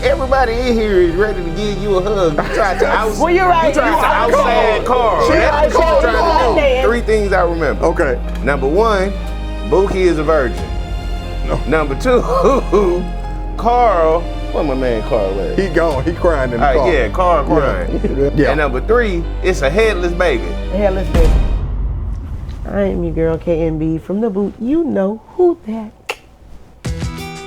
everybody in here is ready to give you a hug. You tried to well, you're right. You tried to outstand Carl. That's what you trying to do. 3 things I remember. Okay. Number 1, Buki is a virgin. No. Number 2, Carl. Where my man Carl at? He gone. He crying in the car. Yeah, Carl crying. Yeah. And number 3, it's a headless baby. Headless baby. I am your girl KNB from the boot. You know who that.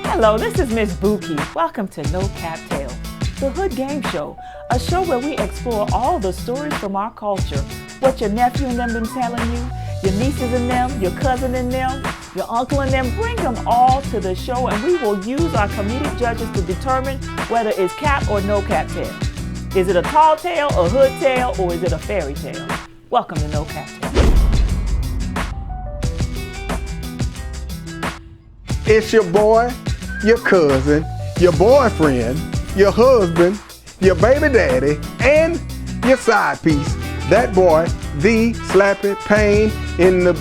Hello, this is Miss Buki. Welcome to No Cap Tales, the Hood Game Show, a show where we explore all the stories from our culture. What your nephew and them been telling you, your nieces and them, your cousin and them, your uncle and them, bring them all to the show and we will use our comedic judges to determine whether it's cap or no cap tale. Is it a tall tale, a hood tale, or is it a fairy tale? Welcome to No Cap Tale. It's your boy, your cousin, your boyfriend, your husband, your baby daddy, and your side piece. That boy, the Slappy Payne in the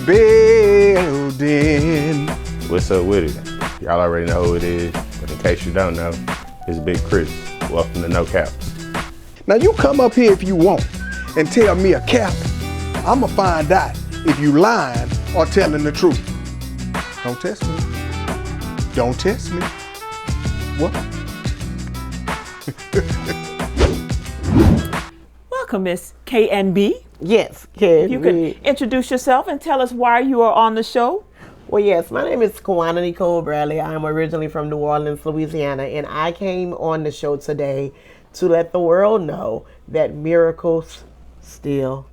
building. What's up with it? Y'all already know who it is, but in case you don't know, it's Big Chris. Welcome to No Caps. Now you come up here if you want and tell me a cap. I'ma find out if you lying or telling the truth. Don't test me. Don't test me. What? Welcome, Miss KNB. Yes, If you could introduce yourself and tell us why you are on the show. Well, yes, my name is Kawana Nicole Bradley. I'm originally from New Orleans, Louisiana, and I came on the show today to let the world know that miracles still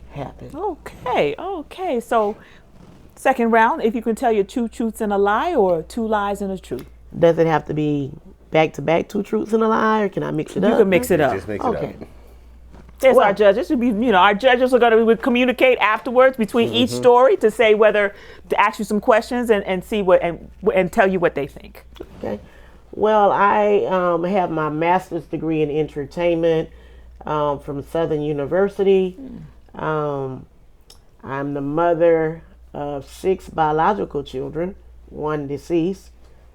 happen. Okay. So, second round, if you can tell your 2 truths and a lie or 2 lies and a truth. Does it have to be back-to-back 2 truths and a lie, or can I mix it up? You can mix it up. Just mix it up. There's our judges. Our judges are going to communicate afterwards between each story to say whether to ask you some questions and see what and tell you what they think. Okay. Well, I have my master's degree in entertainment from Southern University. I'm the mother of 6 biological children, 1 deceased.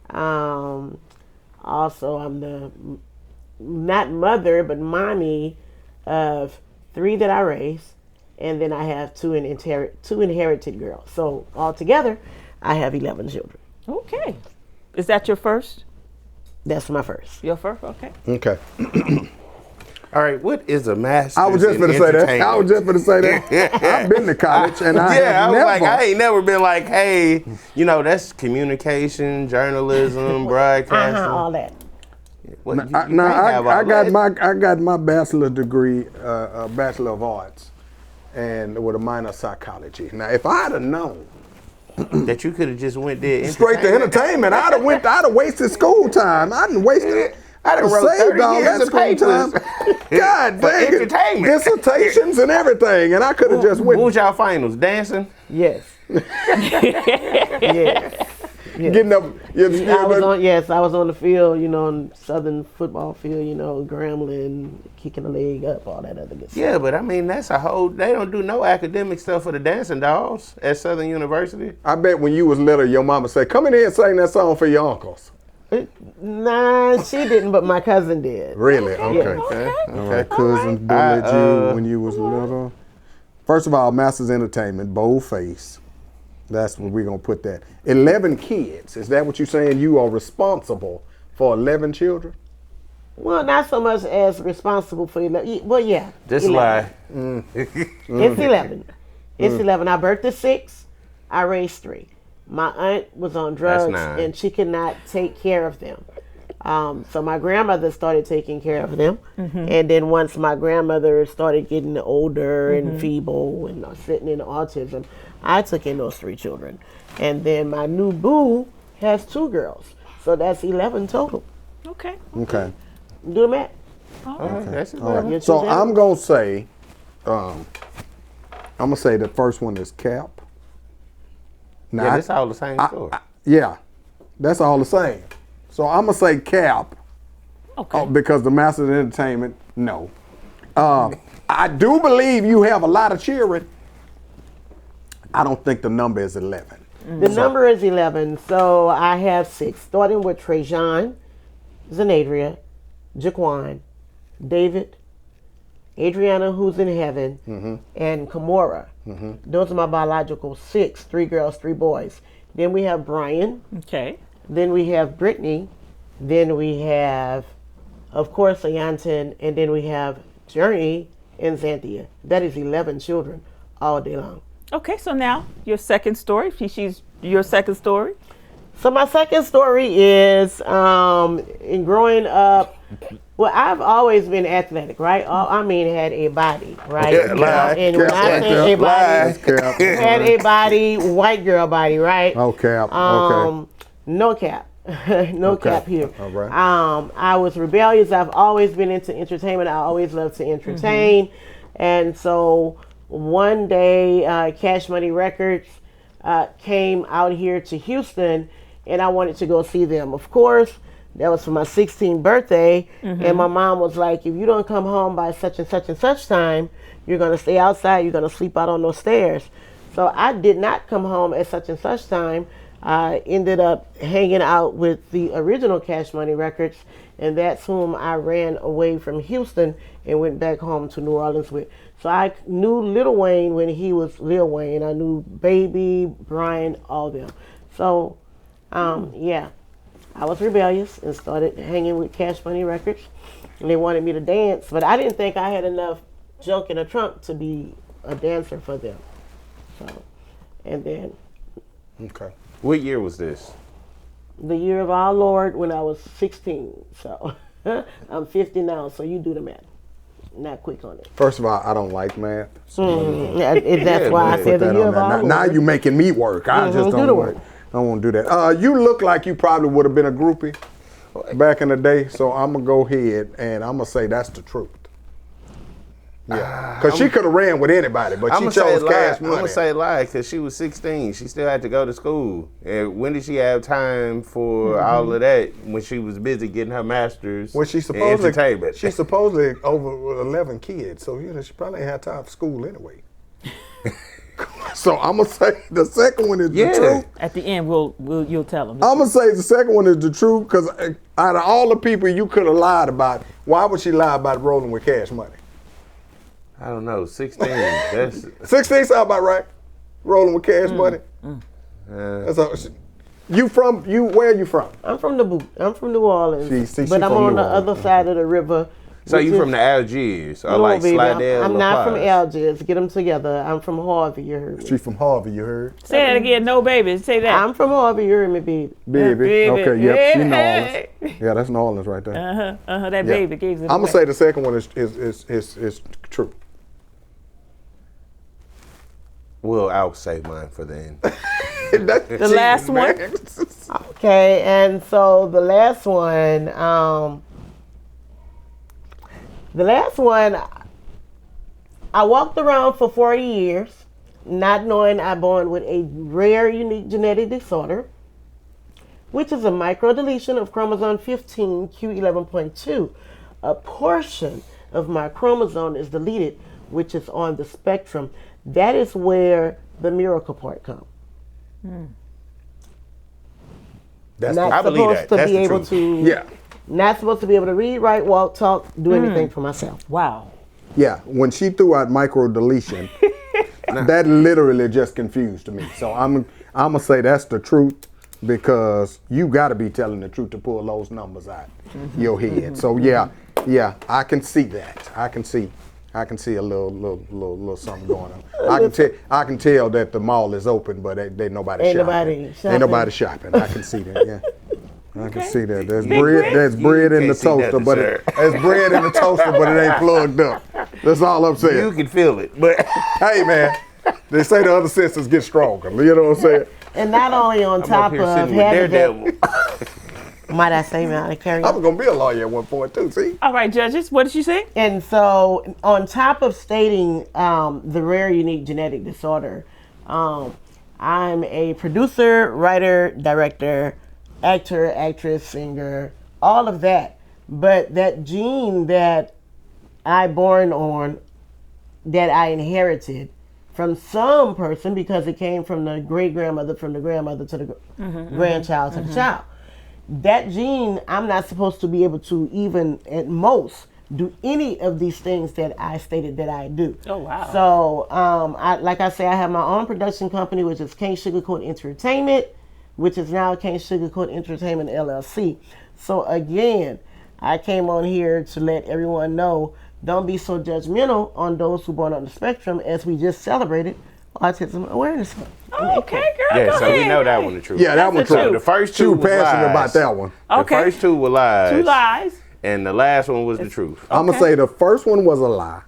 Also, I'm the not mother but mommy of 3 that I raised, and then I have 2 inherited girls. So altogether, I have 11 children. Okay. Is that your first? That's my first. Your first? Okay. Okay. All right, what is a master's I was just going to say that. entertainment? I've been to college and I ain't never been like, hey, that's communication, journalism, broadcasting. All that. What, I got my bachelor's degree, Bachelor of Arts, and with a minor psychology. Now, if I'd have known that you could have just went there straight to entertainment, I'd have wasted school time. I didn't waste it. I done wrote 30 years of papers. God dang it. Entertainment. Dissertations and everything, and I could have just went. What was y'all finals? Dancing? Yes. Yes. Getting up. I was on the field, on Southern football field, Grambling, kicking a leg up, all that other good stuff. Yeah, but I mean, that's a whole, they don't do no academic stuff for the dancing dolls at Southern University. I bet when you was little, your mama said, come in here and sing that song for your uncles. Nah, she didn't, but my cousin did. Really? Okay. Yeah. All right, cousins bullied you when you was little. First of all, Masters Entertainment, boldface. That's what we're going to put that. 11 kids. Is that what you're saying? You are responsible for 11 children? Well, not so much as responsible for 11. Well, yeah. Just lie. It's 11. It's 11. I birthed 6. I raised 3. My aunt was on drugs and she could not take care of them. So my grandmother started taking care of them. And then once my grandmother started getting older and feeble and sitting in autism, I took in those 3 children. And then my new boo has 2 girls. So that's 11 total. Okay. Okay. Do the math. Okay. That's All right. So I'm going to say, the first one is Capp. Now, yeah, that's all the same story. That's all the same. So I'm going to say Capp. Okay. Because the Masters of Entertainment, no. I do believe you have a lot of children. I don't think the number is 11. The number is 11, so I have 6, starting with Trajan, Zenadria, Jaquan, David, Adriana, who's in heaven, and Kimora. Those are my biological 6, 3 girls, 3 boys. Then we have Brian. Okay. Then we have Brittany. Then we have, of course, Ayanton. And then we have Journey and Xanthia. That is 11 children all day long. Okay, so now your second story. She's your second story. So my second story is in growing up. Well, I've always been athletic, right? I mean, had a body, right? Yeah, and when I say a body, had a body, white girl body, right? Oh, Cap. Okay. No cap. No Okay. cap here. All right. I was rebellious. I've always been into entertainment. I always loved to entertain. And so one day, Cash Money Records came out here to Houston, and I wanted to go see them. Of course, that was for my 16th birthday. And my mom was like, if you don't come home by such and such and such time, you're going to stay outside. You're going to sleep out on those stairs. So I did not come home at such and such time. I ended up hanging out with the original Cash Money Records, and that's whom I ran away from Houston and went back home to New Orleans with. So I knew Lil Wayne when he was Lil Wayne. I knew Baby, Brian, all them. So, yeah, I was rebellious and started hanging with Cash Money Records, and they wanted me to dance, but I didn't think I had enough junk in the trunk to be a dancer for them. So, and then Okay. What year was this? the year of our Lord when I was 16. So I'm 50 now, so you do the math. Not quick on it. First of all, I don't like math. So That's why I but said the that year on of that. our Now Lord. you're making me work. I just do don't the want. work. I don't want to do that. You look like you probably would have been a groupie back in the day. So I'm gonna go ahead and I'm gonna say that's the truth. Yeah, because she could have ran with anybody, but she chose Cash I'm Money. gonna say lie because she was 16. She still had to go to school. And when did she have time for all of that? When she was busy getting her master's Well, she in supposedly entertainment. she's supposedly over 11 kids, so she probably ain't had time for school anyway. So I'm gonna say the second one is the truth. At the end, you'll tell them. I'm gonna say the second one is the truth because out of all the people you could have lied about, why would she lie about rolling with Cash Money? I don't know, 16. That's 16 sound about right. Rolling with Cash Money. That's all. Where are you from? I'm from the boot. I'm from New Orleans, She but I'm from on New the Orleans. other side of the river. so which you is- from the Algiers or No, like baby, Slidell? I'm not from LaPaz? Algiers. Get them together. I'm from Harvey. You heard me. She from Harvey, you heard? Say that again. No, baby. Say that. I'm from Harvey. You heard me, baby. Baby. baby. Okay, yep, she New Hey. Orleans. Yeah, that's New Orleans right there. That Yeah. baby gave it I'm away. gonna say the second one is true. Well, I'll save mine for the end. The last one? Okay, and so the last one, I walked around for 40 years, not knowing I'm born with a rare, unique genetic disorder, which is a microdeletion of chromosome 15, Q11.2. A portion of my chromosome is deleted, which is on the spectrum. That is where the miracle part comes. That's Not I believe supposed that. to That's be the able truth. to. yeah. Not supposed to be able to read, write, walk, talk, do anything for myself. Wow. Yeah, when she threw out micro deletion, that literally just confused me. So I'm gonna say that's the truth because you got to be telling the truth to pull those numbers out your head. So yeah, I can see that. I can see a little something going on. I can tell that the mall is open, but ain't nobody Ain't shopping. nobody shopping. Ain't nobody shopping. I can see that. Yeah. I can see that. There's Big bread. Chris? There's bread in can't the see toaster, nothing, but sir. there's bread in the toaster, but it ain't plugged up. That's all I'm saying. You can feel it, but Hey man, they say the other sisters get stronger. You know what I'm saying? And not only on I'm top up here of sitting with having Daredevil. that, might I say, man, I carry I was on. gonna be a lawyer at one point too. See? All right, judges. What did she say? And so, on top of stating the rare, unique genetic disorder, I'm a producer, writer, director, actor, actress, singer, all of that. But that gene that I born on, that I inherited from some person because it came from the great grandmother, from the grandmother to the grandchild to the child. that gene, I'm not supposed to be able to even at most do any of these things that I stated that I do. Oh, wow. So, like I say, I have my own production company, which is Can't Sugarcoat Entertainment, which is now Can't Sugarcoat Entertainment LLC. So again, I came on here to let everyone know, don't be so judgmental on those who are born on the spectrum, as we just celebrated Autism Awareness Month. Okay, girl. Yeah, go so we ahead, know that girl. one the truth. Yeah, that one the true. truth. The first She two was was passionate lies. about that one. Okay. The first two were lies. 2 lies. And the last one was the truth. I'm gonna say the first one was a lie,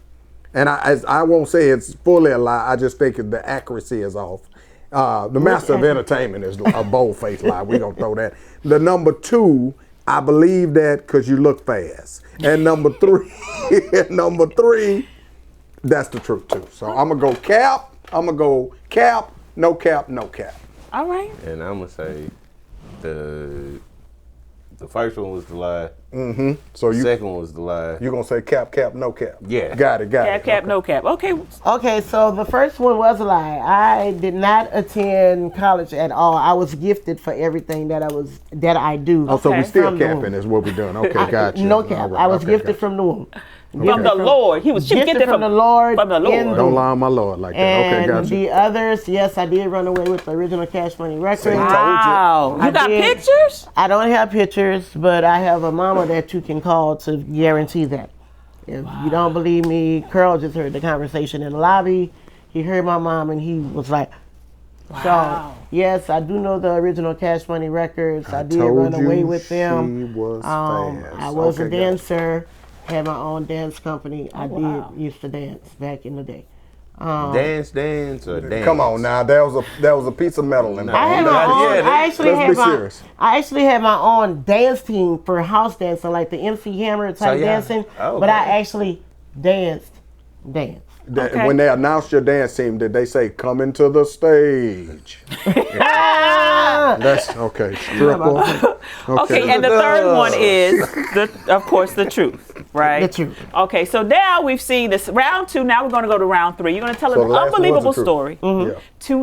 and I won't say it's fully a lie. I just think the accuracy is off. The Master of Entertainment is a bold-faced lie. We gonna throw that. The number 2, I believe that because you look fast. And number 3, that's the truth too. So I'm gonna go Capp. I'm gonna go Capp. No Capp. No Capp. All right. And I'm gonna say the first one was the lie. Mm-hmm. So The second one was the lie. you gonna say Capp, no Capp. Yeah. Got it. Cap, Okay. no cap. Okay. Okay, so the first one was a lie. I did not attend college at all. I was gifted for everything that I do. Oh, so we Okay. still From the capping womb. is what we're doing. Okay, gotcha. No cap. All right, I was okay, gifted gotcha. from the womb. From the Lord. She was Gifted gifted from the Lord. From the Lord. in the Don't lie on my Lord like that. Okay, And gotcha. the others, yes, I did run away with the original Cash Money record. See, Wow. I You got did. pictures? I don't have pictures, but I have a mama that you can call to guarantee that. If you don't believe me, Carl just heard the conversation in the lobby. He heard my mom and he was like, Wow. so, yes, I do know the original Cash Money records. I did told run away you with them. she was fast. I was Okay, a gotcha. dancer, had my own dance company. I wow. did used to dance back in the day. Dance or dance? Come on now, there was a piece of metal in there. I had Yeah, my own. yeah, let's I actually had my own dance team for house dancing, like the MC Hammer type yeah. dancing. Oh, but I okay. actually danced. Okay. When they announced your dance team, did they say "coming to the stage"? That's okay. Stripper. Okay, and the third one is, of course, the truth, right? The truth. Okay, so now we've seen this round 2. Now we're going to go to round 3. You're going to tell So an the last one was the unbelievable truth. story Yeah.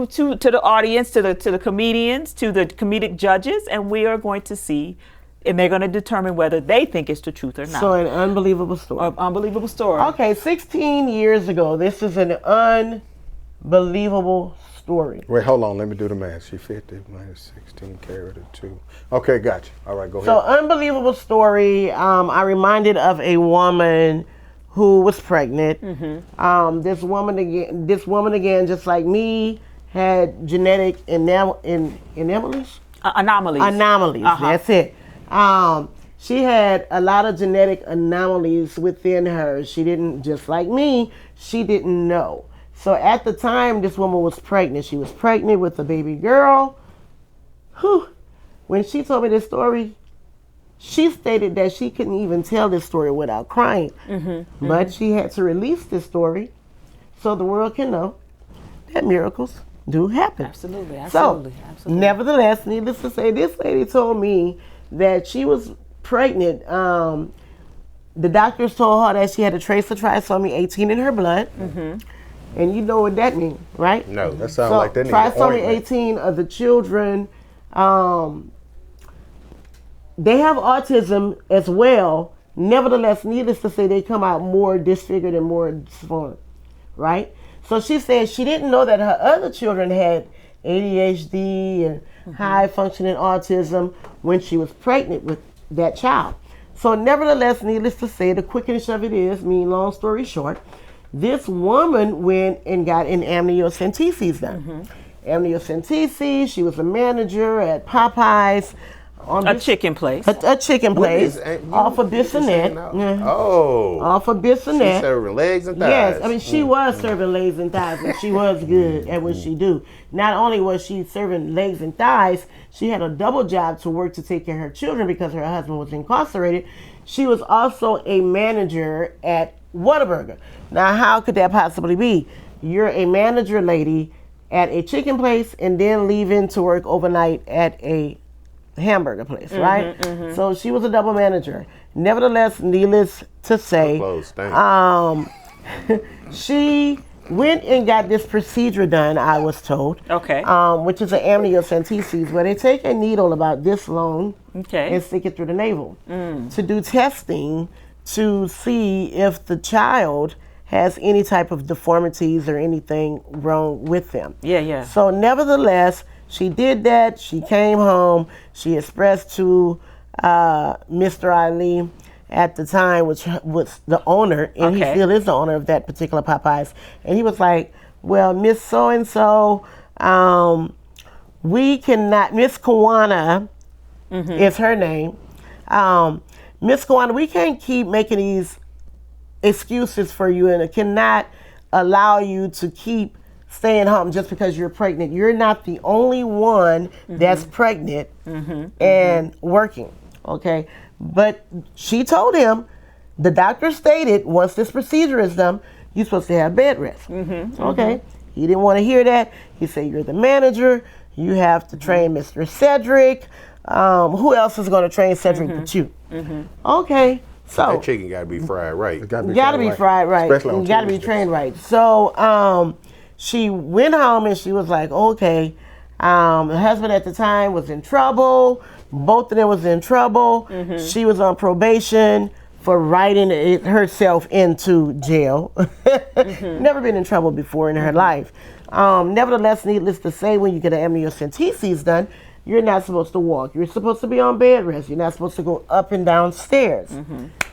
to the audience, to the comedians, to the comedic judges, and we are going to see, and they're going to determine whether they think it's the truth or not. So an unbelievable story. Unbelievable story. Okay, 16 years ago, this is an unbelievable story. Wait, hold on. Let me do the math. She 50 minus 16 carried a 2. Okay, gotcha. All right, go ahead. So unbelievable story. I reminded of a woman who was pregnant. This woman again, just like me, had genetic anomalies. Anomalies. Anomalies. That's it. She had a lot of genetic anomalies within her. She didn't, just like me, she didn't know. So at the time this woman was pregnant, she was pregnant with a baby girl. Whew. When she told me this story, she stated that she couldn't even tell this story without crying. But she had to release this story so the world can know that miracles do happen. Absolutely. So, nevertheless, needless to say, this lady told me that she was pregnant. The doctors told her that she had a trace of trisomy 18 in her blood. And you know what that means, right? No. that sounds So like they need trisomy ointment. 18 of the children, they have autism as well. Nevertheless, needless to say, they come out more disfigured and more disformed, right? So she said she didn't know that her other children had ADHD and high functioning autism when she was pregnant with that child. So nevertheless, needless to say, the quickness of it is, long story short, this woman went and got an amniocentesis done. Amniocentesis, she was a manager at Popeyes. A chicken place. A chicken place. Off of Bissonnette. Oh. Off of Bissonnette. She's serving legs and thighs. Yes, I mean, she was serving legs and thighs, and she was good at what she do. Not only was she serving legs and thighs, she had a double job to work to take care of her children because her husband was incarcerated. She was also a manager at Whataburger. Now, how could that possibly be? You're a manager lady at a chicken place and then leaving to work overnight at a hamburger place, right? So she was a double manager. Nevertheless, needless to say, she went and got this procedure done, I was told. Okay. Which is an amniocentesis, where they take a needle about this long and stick it through the navel to do testing to see if the child has any type of deformities or anything wrong with them. Yeah. So nevertheless, she did that. She came home. She expressed to Mr. Ali at the time, which was the owner, and he still is the owner of that particular Popeyes. And he was like, well, Miss So-and-so, we cannot, Miss Kawana is her name. Miss Kawana, we can't keep making these excuses for you, and it cannot allow you to keep staying home just because you're pregnant. You're not the only one that's pregnant and working, okay? But she told him, the doctor stated, once this procedure is done, you're supposed to have bed rest. Okay? He didn't want to hear that. He said, you're the manager. You have to train Mr. Cedric. Who else is going to train Cedric but you? Okay. So that chicken got to be fried right. It gotta be fried right. Especially on You got to be Tuesdays. trained right. So she went home and she was like, okay. The husband at the time was in trouble. Both of them was in trouble. She was on probation for writing herself into jail. Never been in trouble before in her life. Nevertheless, needless to say, when you get an amniocentesis done, you're not supposed to walk. You're supposed to be on bed rest. You're not supposed to go up and down stairs.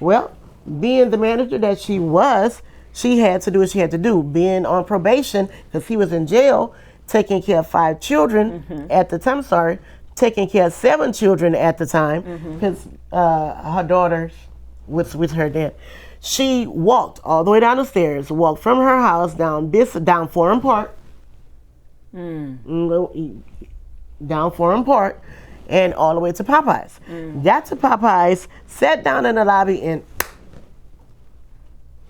Well, being the manager that she was, she had to do what she had to do. Being on probation, because he was in jail, taking care of 5 children at the time, taking care of 7 children at the time, because her daughters was with her then. She walked all the way down the stairs, walked from her house down Forum Park, down Forum Park, and all the way to Popeyes. Got to Popeyes, sat down in the lobby, and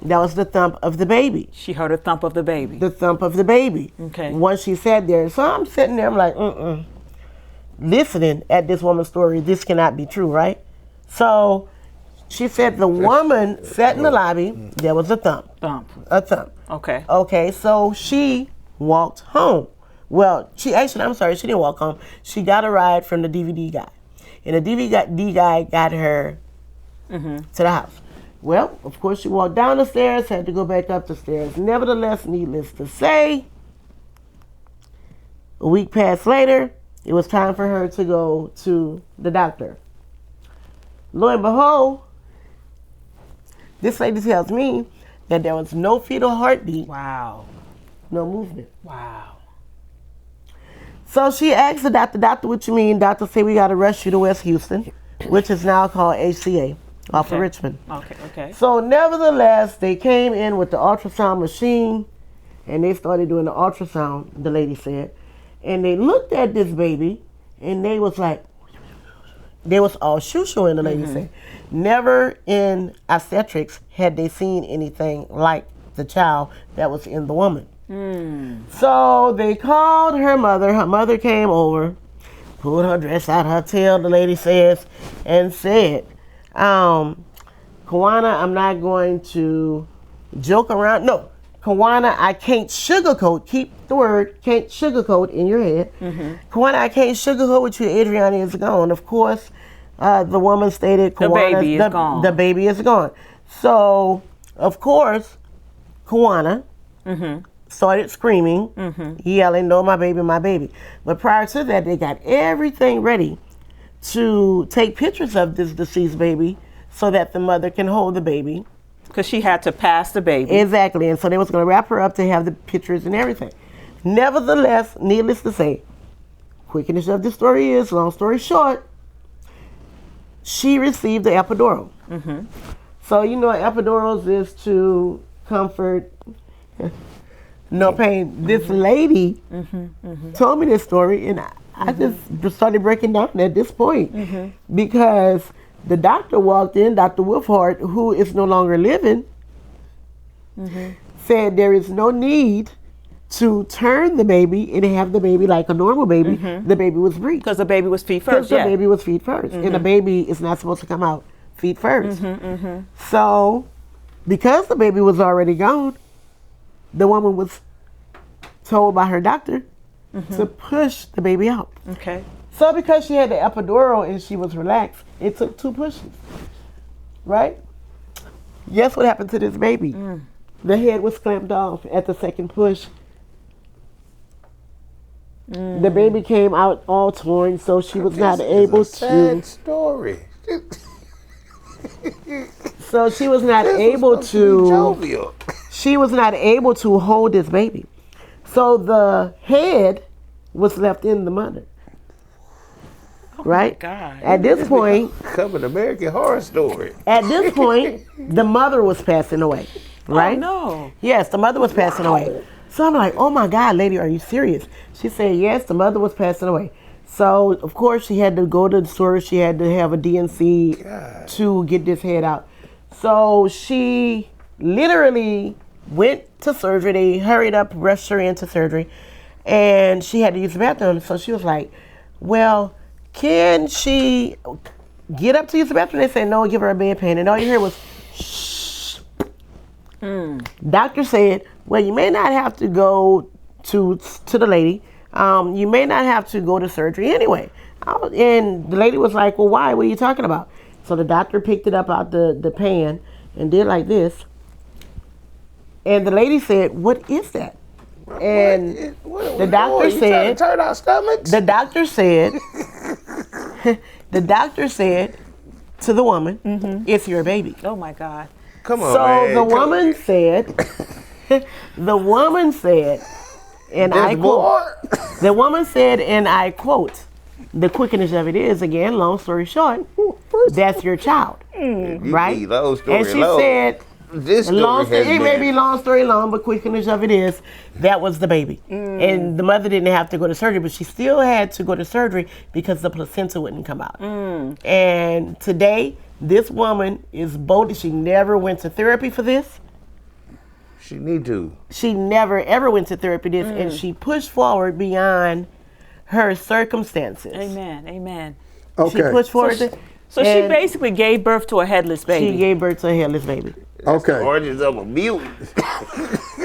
that was the thump of the baby. She heard a thump of the baby. The thump of the baby. Okay. Once she sat there. So I'm sitting there, I'm like, listening at this woman's story. This cannot be true, right? So she said the woman sat in the lobby. There was a thump. A thump. Okay. Okay, so she walked home. Well, she didn't walk home. She got a ride from the DVD guy. And the DVD guy got her to the house. Well, of course, she walked down the stairs, had to go back up the stairs. Nevertheless, needless to say, a week passed later, it was time for her to go to the doctor. Lo and behold, this lady tells me that there was no fetal heartbeat. Wow. No movement. Wow. So she asked the doctor, what you mean? Doctor said, we got to rush you to West Houston, which is now called HCA, off of Richmond. Okay. So nevertheless, they came in with the ultrasound machine, and they started doing the ultrasound, the lady said. And they looked at this baby, and they was like, they was all shoo-shooing, the lady said. Never in obstetrics had they seen anything like the child that was in the woman. So they called her mother. Her mother came over, pulled her dress out her tail, the lady says, and said, Kawana, I'm not going to joke around. No, Kawana, I can't sugarcoat. Keep the word can't sugarcoat in your head. Kawana, I can't sugarcoat with you. Adriana is gone. Of course, the woman stated, Kawana, the baby is gone. So, of course, Kawana started screaming, yelling, no, my baby, my baby. But prior to that, they got everything ready to take pictures of this deceased baby so that the mother can hold the baby. Because she had to pass the baby. Exactly. And so they was going to wrap her up to have the pictures and everything. Nevertheless, needless to say, quickish of the story is, long story short, she received the epidural. So, you know, epidurals is to comfort, no pain. This lady told me this story, and I just started breaking down at this point because the doctor walked in, Dr. Wolfhard, who is no longer living, said there is no need to turn the baby and have the baby like a normal baby. The baby was breech. Because the baby was feet first. Because the baby was feet first. And the baby is not supposed to come out feet first. So, because the baby was already gone, the woman was told by her doctor to push the baby out. Okay. So because she had the epidural and she was relaxed, it took 2 pushes. Right? Guess what happened to this baby? The head was clamped off at the 2nd push. The baby came out all torn, so she was not able to. Sad story. So she was not able to. She was not able to hold this baby. So the head was left in the mother. Right? God. At this point, Covered American Horror Story. at this point, the mother was passing away. Right? Oh, no. Yes, the mother was passing away. So I'm like, oh my God, lady, are you serious? She said, yes, the mother was passing away. So, of course, she had to go to the store. She had to have a DNC to get this head out. So she literally went to surgery. They hurried up, rushed her into surgery. And she had to use the bathroom. So she was like, well, can she get up to use the bathroom? They said, no, give her a bedpan. And all you heard was, shh. Doctor said, well, you may not have to go to the lady. You may not have to go to surgery anyway. And the lady was like, well, why? What are you talking about? So the doctor picked it up out the pan and did like this. And the lady said, what is that? And the doctor said, turn our stomachs? the doctor said, the doctor said to the woman, it's your baby. Oh, my God. Come on, So man. the woman said, and I quote, the woman said, and I quote, the quickeness of it is, again, long story short, that's your child, right? Long story And she long. said, This story long story, has it may been- be long story long, but quickeness of it is, that was the baby. And the mother didn't have to go to surgery, but she still had to go to surgery because the placenta wouldn't come out. And today, this woman is bold. She never went to therapy for this. She need to. She never ever went to therapy this, and she pushed forward beyond her circumstances. Amen. Amen. She pushed forward. So she and basically gave birth to a headless baby. She gave birth to a headless baby. Okay. Origins of a mutant.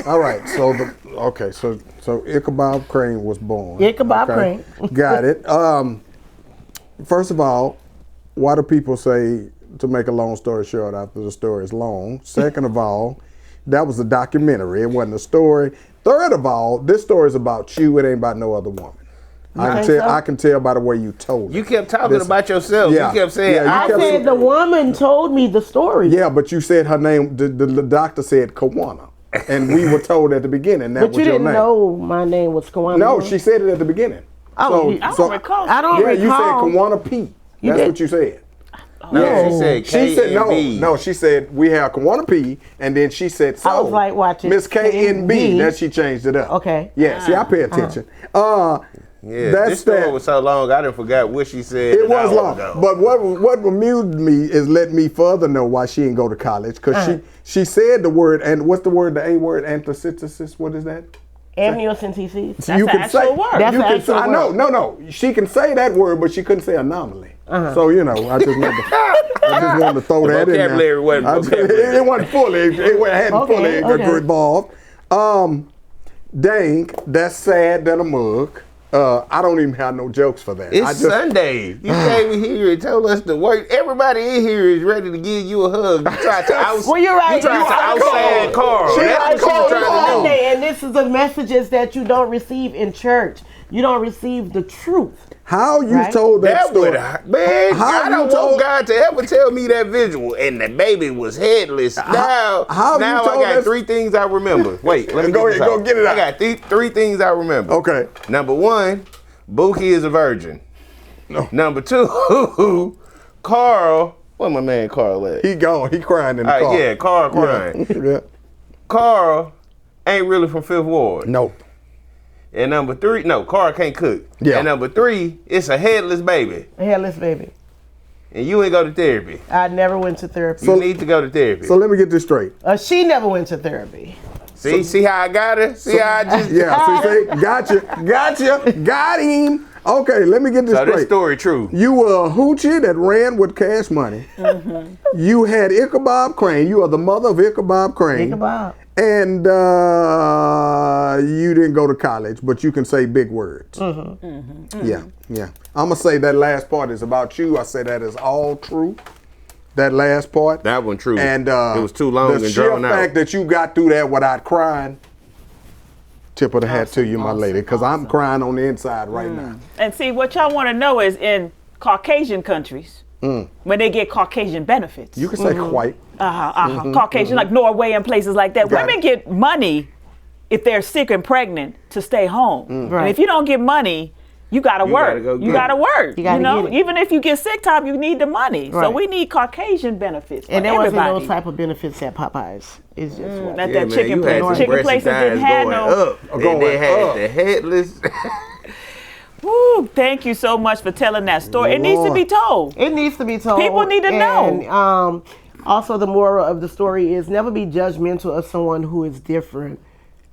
All right. So so Ichabod Crane was born. Ichabod Crane. Got it. First of all, why do people say to make a long story short after the story is long? Second of all, that was a documentary. It wasn't a story. Third of all, this story is about you. It ain't about no other woman. I can tell by the way you told it. You kept talking about yourself. Yeah. You kept saying, Yeah, you I kept said the woman told me the story. Yeah, but you said her name. The doctor said Kawana, and we were told at the beginning that But was you your didn't name. know my name was Kawana. No, she said it at the beginning. Oh, I don't recall. I don't Yeah, you said recall. Kawana P. You That's did? what you said. no, she said She said K-N-B. no. She said we have Kawana P, and then she said so. I was like watching Miss KNB. KNB. That she changed it up. Okay. Yeah. See, I pay attention. Yeah, That's this story that. was so long, I didn't forget what she said. It an was hour long, ago. but what amused me is let me further know why she didn't go to college, because she said the word, and what's the word, the A word, antithesis, what is that? Amniocentesis. That's an actual word. That's you an can actual say, word. no. She can say that word, but she couldn't say anomaly. So I just wanted to throw that in there. vocabulary wasn't vocabulary. It wasn't fully. It hadn't fully evolved. Dang, that's sad that a mug. I don't even have no jokes for that. It's Sunday. You came in here and told us to work. Everybody in here is ready to give you a hug. You tried to Well, you're right. You tried to outside Carl. She That's what you tried to do. Sunday, and this is the messages that you don't receive in church. You don't receive the truth. How you Right? told that That story? would, man, How I you don't told- want God to ever tell me that visual. And the baby was headless. Now how you I told got that- 3 things I remember. Wait, let me Go get this ahead, go out. get it out. I got 3 things I remember. Okay. Number 1, Buki is a virgin. No. Number 2, Carl. Where my man Carl at? He gone. He crying in the car. Yeah, Carl crying. Yeah. Carl ain't really from 5th Ward. Nope. And number 3, no, Carl can't cook. Yeah. And number 3, it's a headless baby. A headless baby. And you ain't go to therapy. I never went to therapy. You need to go to therapy. So let me get this straight. She never went to therapy. See how I got her? See how I just... Yeah. See, gotcha. Got him. Okay, let me get this So straight. this story true. You were a hoochie that ran with cash money. You had Ichabod Crane. You are the mother of Ichabod Crane. Think about. And you didn't go to college, but you can say big words. Yeah. I'm going to say that last part is about you. I say that is all true. That last part. That one true. And it was too long and drawn out. The sheer fact that you got through that without crying, tip of the hat to you, my lady, because I'm crying on the inside right now. And see, what y'all want to know is in Caucasian countries, when they get Caucasian benefits. You can say white. Caucasian, like Norway and places like that. Women get money if they're sick and pregnant to stay home. Right. And if you don't get money, you gotta work. You gotta work. You gotta know, get it. even if you get sick time, you need the money. Right. So we need Caucasian benefits. And there everybody. wasn't those type of benefits at Popeyes. It's just what. That chicken places didn't have no. And they had the headless. Woo, thank you so much for telling that story. It needs to be told. It needs to be told. People need to know. And also the moral of the story is never be judgmental of someone who is different.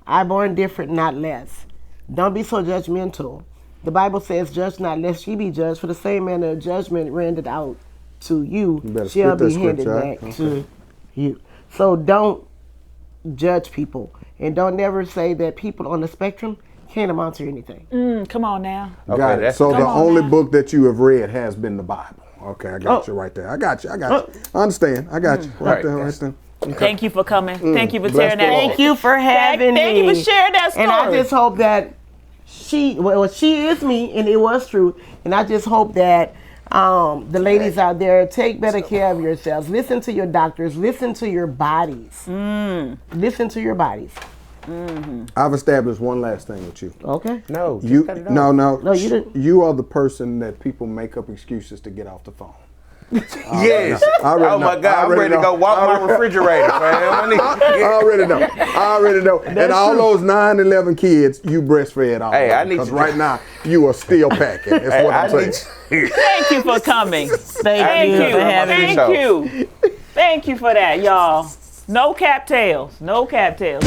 I born different, not less. Don't be so judgmental. The Bible says, judge not lest ye be judged, for the same manner of judgment rendered out to you shall be handed back to you. So don't judge people. And don't never say that people on the spectrum can't amount to anything. Come on now. Got it. So the only book that you have read has been the Bible. Okay, I got you right there. I got you. I understand. I got you. Right there. Okay. Thank you for coming. Thank you for sharing that. Thank you for having me. Thank you for sharing that story. And I just hope that she is me, and it was true. And I just hope that the ladies out there take better care of yourselves. Listen to your doctors. Listen to your bodies. Listen to your bodies. I've established one last thing with you. Okay. No, You cut it off. no, you didn't. You are the person that people make up excuses to get off the phone. Yes. Oh my God, I'm ready to go walk my refrigerator, fam. I already know. And all those 9-11 kids, you breastfed all. Hey, I need because you- right now you are still packing. That's what I'm saying. Thank you for coming. Thank you for having me. Thank you. Thank you for that, y'all. No cap tails. No cap tails.